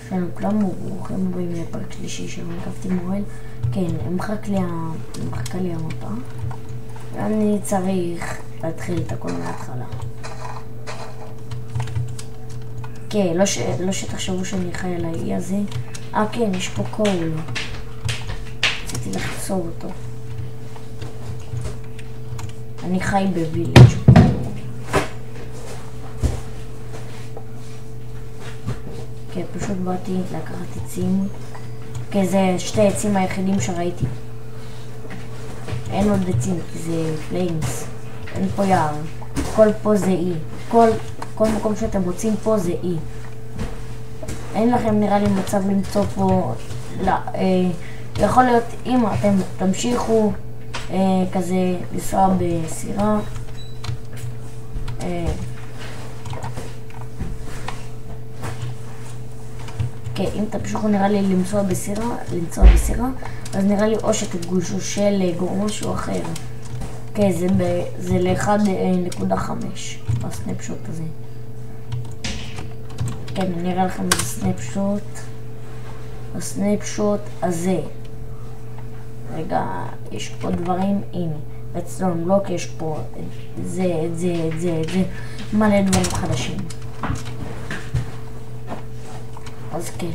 שלנו כולם ברוכים הבאים לפרק שלישי של מיינקראפט עם אוראל. כן, מחכה לי המפה ואני צריך להתחיל את הכל מההתחלה. כן, לא שתחשבו שאני חי על האי הזה. כן, יש פה קול, רציתי לחצור אותו. אני חי בווילג'. כן, פשוט באתי לקחת עצים. כן, זה שתי עצים היחידים שראיתי. אין עוד עצים, כי זה פליימס. אין פה יער. כל פה זה אי. כל מקום שאתם רוצים פה זה אי. אין לכם נראה לי מצב למצוא פה... לא, יכול להיות אם אתם תמשיכו כזה לנסוע בסירה. כן, אם תמשיכו נראה לי לנסוע בסירה, אז נראה לי או שתגושו של גור משהו אחר. כן, זה ל-1.5 בסנפשוט הזה. כן, אני אראה לכם איזה סנפשוט. הסנפשוט הזה. רגע, יש פה דברים, הנה. אצלנו לא, כי יש פה את זה, מלא דברים חדשים. אז כן,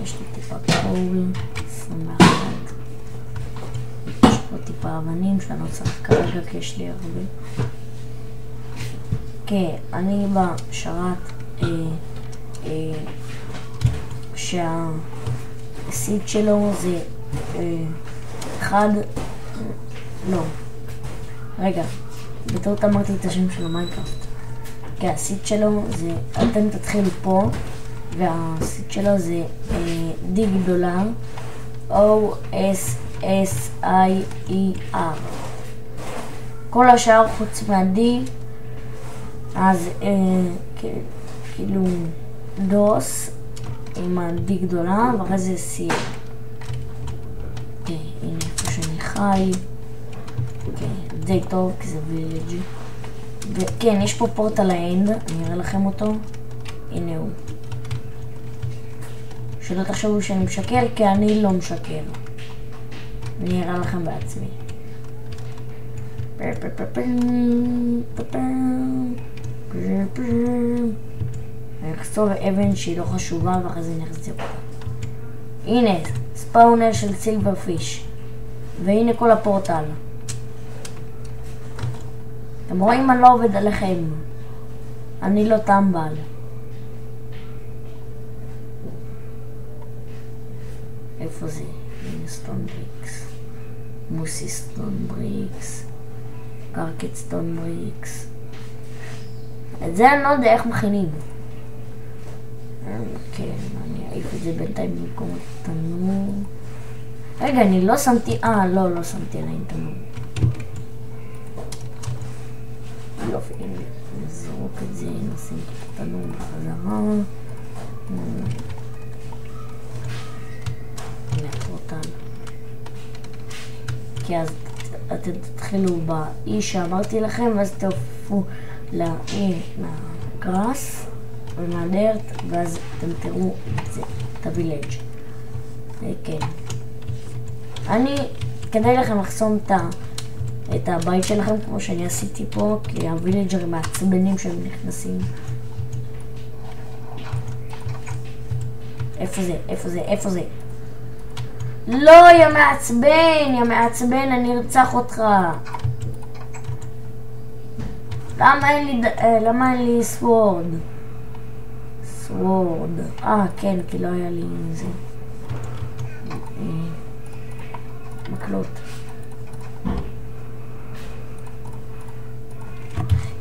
יש לי טיפה קול, 21. יש פה טיפה אבנים שאני לא צריך כרגע, כי יש לי הרבה. כן, אני בשרת שהסיד שלו זה 1, לא, רגע, בטעות אמרתי את השם של המיינקראפט. כן, הסיד שלו זה, אתם תתחילו פה, והסיד שלו זה D גדולה, OSSIER. כל השאר חוץ מה-D, אז כאילו דוס עם ה-D גדולה, ואחרי זה C. הנה איפה שאני חי. די טוב, כי זה וילג'. וכן, יש פה פורטל האנד, אני אראה לכם אותו. הנה הוא. שלא תחשבו שאני משקר, כי אני לא משקר. אני אראה לכם בעצמי. אני אחצוב אבן שהיא לא חשובה ואחרי זה נחזיר אותה. הנה, ספאונר של סילבר פיש. והנה כל הפורטל. אתם רואים, אני לא עובד עליכם. אני לא טמבל. איפה זה? הנה סטון בריקס. מוסי סטון בריקס. קרקט סטון בריקס. את זה אני לא יודע איך מכינים. כן, אני אעיף את זה בינתיים במקום התנור. רגע, אני לא שמתי... לא שמתי עליי תנור. יופי, הנה, נזרוק את זה, נשים את התנור בחזרה. הנה, פורטל. כי אז אתם תתחילו באי שאמרתי לכם, ואז תעופו לאי מהגרס ומהדרט, ואז אתם תראו את זה, את הווילג'. כן. כדאי לכם לחסום את הבית שלכם כמו שאני עשיתי פה, כי הווילג'רים מעצבנים שהם נכנסים. איפה זה? לא, יא מעצבן, אני ארצח אותך. למה אין לי סוורד? כן, כי לא היה לי זה. מקלות.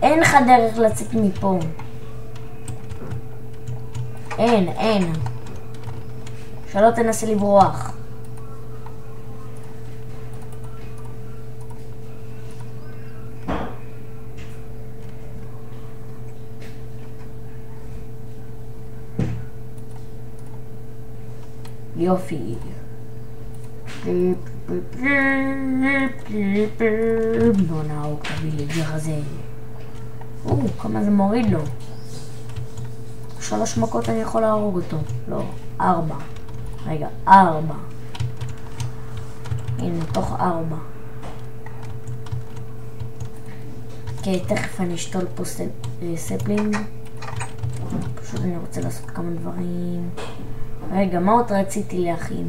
אין לך דרך לצאת מפה. אין. שלא תנסה לברוח. יופי. בוא נעוק את הווילג'ר הזה. כמה זה מוריד לו. 3 מכות אני יכול להרוג אותו. לא, 4. רגע, 4. הנה, תוך 4. אוקיי, תכף אני אשתול פה ספלינג. פשוט אני רוצה לעשות כמה דברים. רגע, מה עוד רציתי להכין?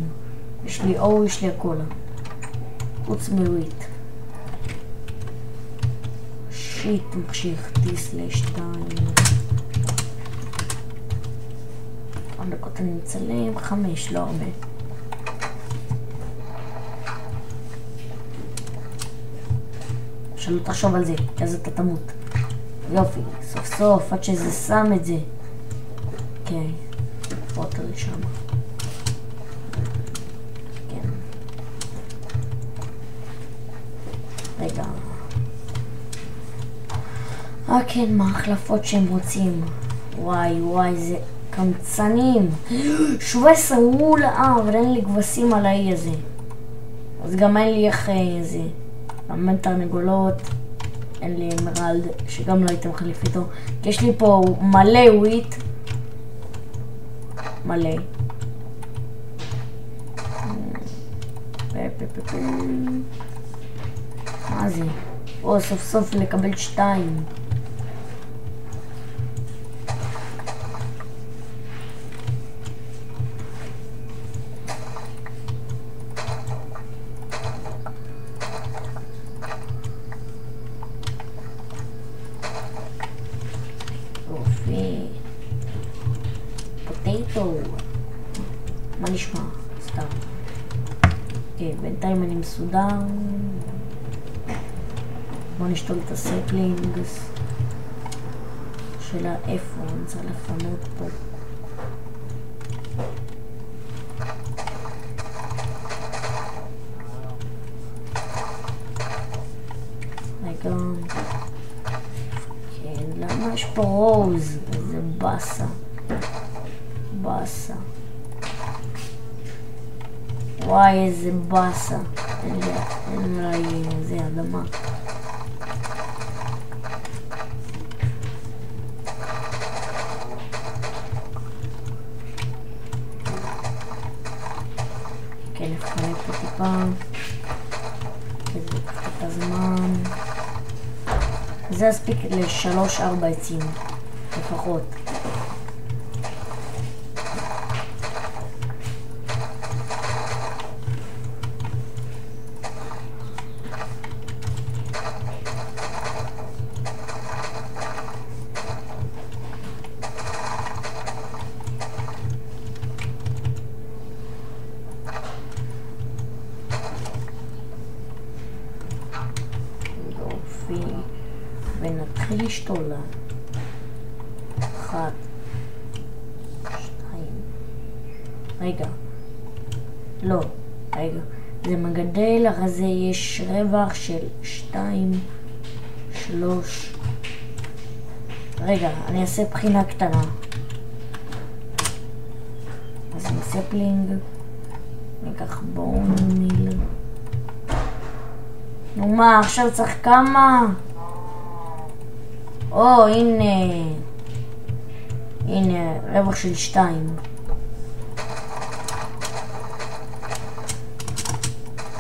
יש לי אור, יש לי הקולה. חוץ מוויט. שיט, מחשיך, T/2. 4 דקות אני מצלם, 5, לא הרבה. שלא תחשוב על זה, אז אתה תמות. יופי, סוף סוף, עד שזה שם את זה. אוקיי, רוטר לשם. כן. רגע. כן, מה ההחלפות שהם רוצים? וואי, זה קמצנים. 17 רול, אבל אין לי כבשים על האי הזה. אז גם אין לי איך זה. אמן תרנגולות. אין לי אמרלד, שגם לא הייתי מחליף איתו. כי יש לי פה מלא וויט. מלא. מה זה? סוף סוף לקבל 2. פוטטו. מה נשמע? סתם. אוקיי, בינתיים אני מסודר. בוא נשתול את הספלינגס של האיפה, אני צריך לפנות פה. רגע. כן, למה יש פה רוז? איזה בסה. בסה. וואי, איזה בסה. אין לי איזה אדמה. כן, נפנה פה טיפה. כדי את הזמן. זה יספיק ל3-4 עצים. לפחות. ונתחיל לשתול. 1, 2. רגע. לא. רגע. זה מגדל, אחרי זה יש רווח של 2, 3. רגע, אני אעשה בחינה קטנה. אז אני ספלינג. ניקח בון מיל. נו מה, עכשיו צריך כמה? הנה. הנה, רווח של 2.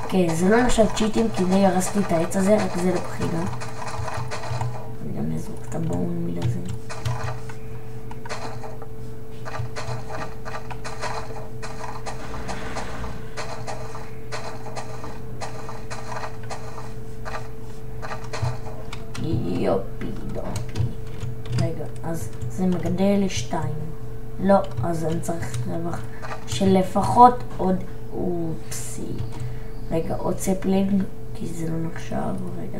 אוקיי, זה לא נחשב צ'יטים כי די הרסתי את העץ הזה, רק זה לבחינה. אני גם נזרוק את הבון מיל הזה. יופי דופי. רגע, אז זה מגדל 2. לא, אז אני צריך רווח של לפחות עוד אופסי. רגע, עוד ספלינג, כי זה לא נחשב. רגע,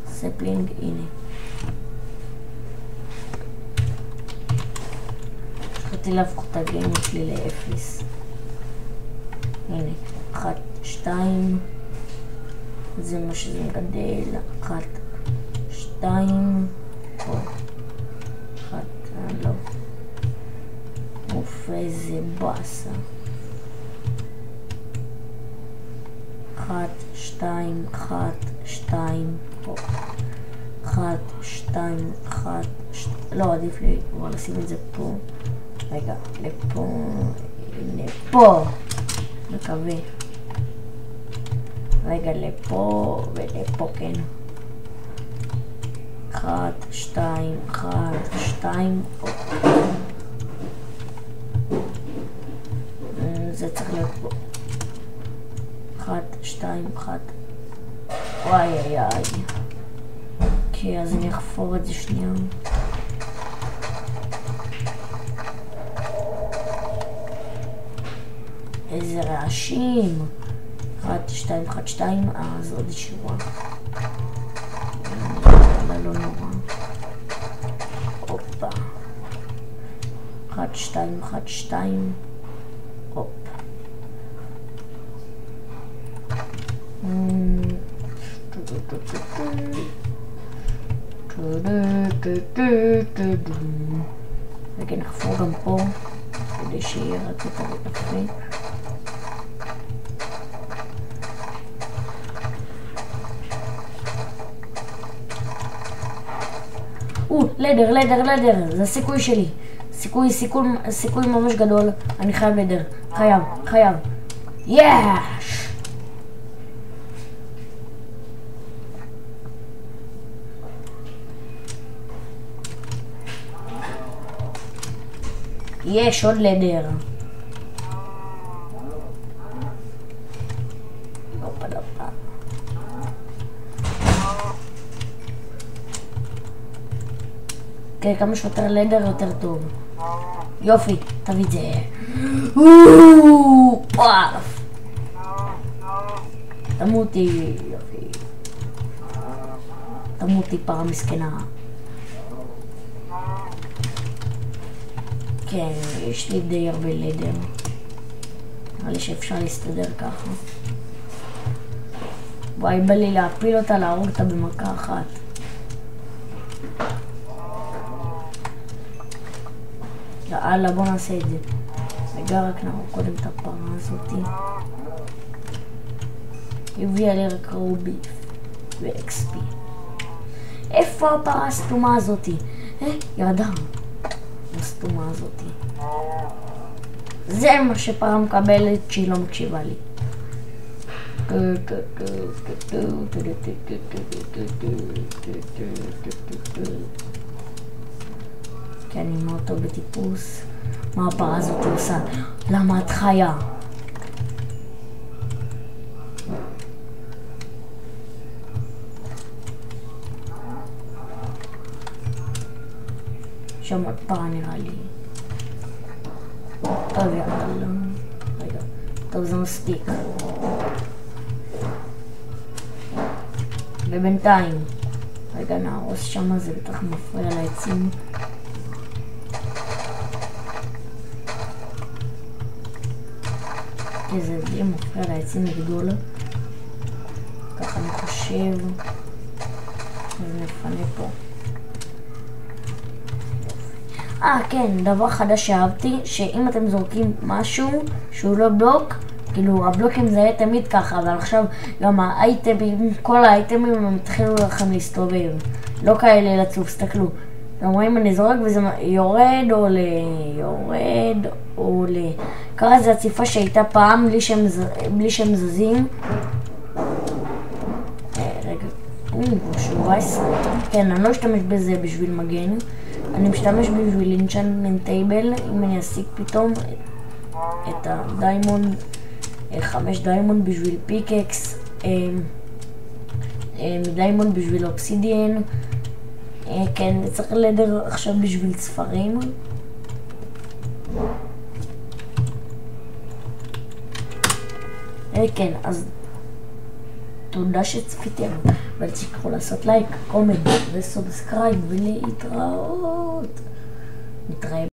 ספלינג, הנה. יכולתי להפוך את הגיימות שלי ל0. הנה, 1, 2. זה מה שזה מגדל. 1, 2. פה. 1, לא. אוף, איזה בסה. 1, 2, 1, 2. פה. 1, 2, 1, 2. לא, עדיף לי כבר לשים את זה פה. רגע, לפה, לפה. מקווה. רגע, לפה ולפה, כן. 1, 2, 1, 2. זה צריך להיות פה. 1, 2, 1. וואי, איי, איי. אוקיי, אז אני אחפור את זה שנייה. איזה רעשים. 1, 2, 1, 2. אז עוד שורה. לא נורא. הופה. 1, 2, 1, 2. הופ. רגע, נחפור גם פה כדי שיהיה רק יותר יפה. לדר, זה הסיכוי שלי. סיכוי ממש גדול. אני חייב לדר. חייב. יש! יש עוד לדר. כן, כמה שיותר לדר יותר טוב. יופי, תביא את זה. פאף. תמותי, יופי. תמותי פרה מסכנה. כן, יש לי די הרבה לדר. נראה לי שאפשר להסתדר ככה. וואי, בא לי להפיל אותה, להרוג אותה במכה אחת. יאללה, בוא נעשה את זה. רגע, רק נערוך קודם את הפרה הזאתי. הביאה לי רק רובי ו-XP. איפה הפרה הסתומה הזאתי? ירדה. הסתומה הזאתי. זה מה שפרה מקבלת שהיא לא מקשיבה לי. כי אני עם אותו בטיפוס. מה הפרה הזאת עושה? למה את חיה? שם עוד פרה נראה לי. טוב, יאללה. רגע. טוב, זה מספיק. ובינתיים. רגע, נהרוס שם, זה בטח מפריע לעצים. זה די מפריע לעצים לגדול. ככה אני חושב. אז נפנה פה. כן, דבר חדש שאהבתי, שאם אתם זורקים משהו שהוא לא בלוק, כאילו הבלוקים זה היה תמיד ככה, אבל עכשיו גם האייטמים, כל האייטמים הם התחילו לכם להסתובב. לא כאלה לצוף, סתכלו. אתם רואים, אני זורק וזה יורד או עולה. ככה זה הציפה שהייתה פעם בלי שהם זזים. רגע, 17. כן, אני לא אשתמש בזה בשביל מגן. אני משתמש בשביל enchantment table, אם אני אשיג פתאום את הדיימונד, 5 דיימונד בשביל פיקקס, דיימונד בשביל אובסידיאן. כן, צריך לדר עכשיו בשביל ספרים. כן, אז תודה שצפיתם, ואל תשכחו לעשות לייק, קומנט וסובסקרייב ולהתראות. נתראה.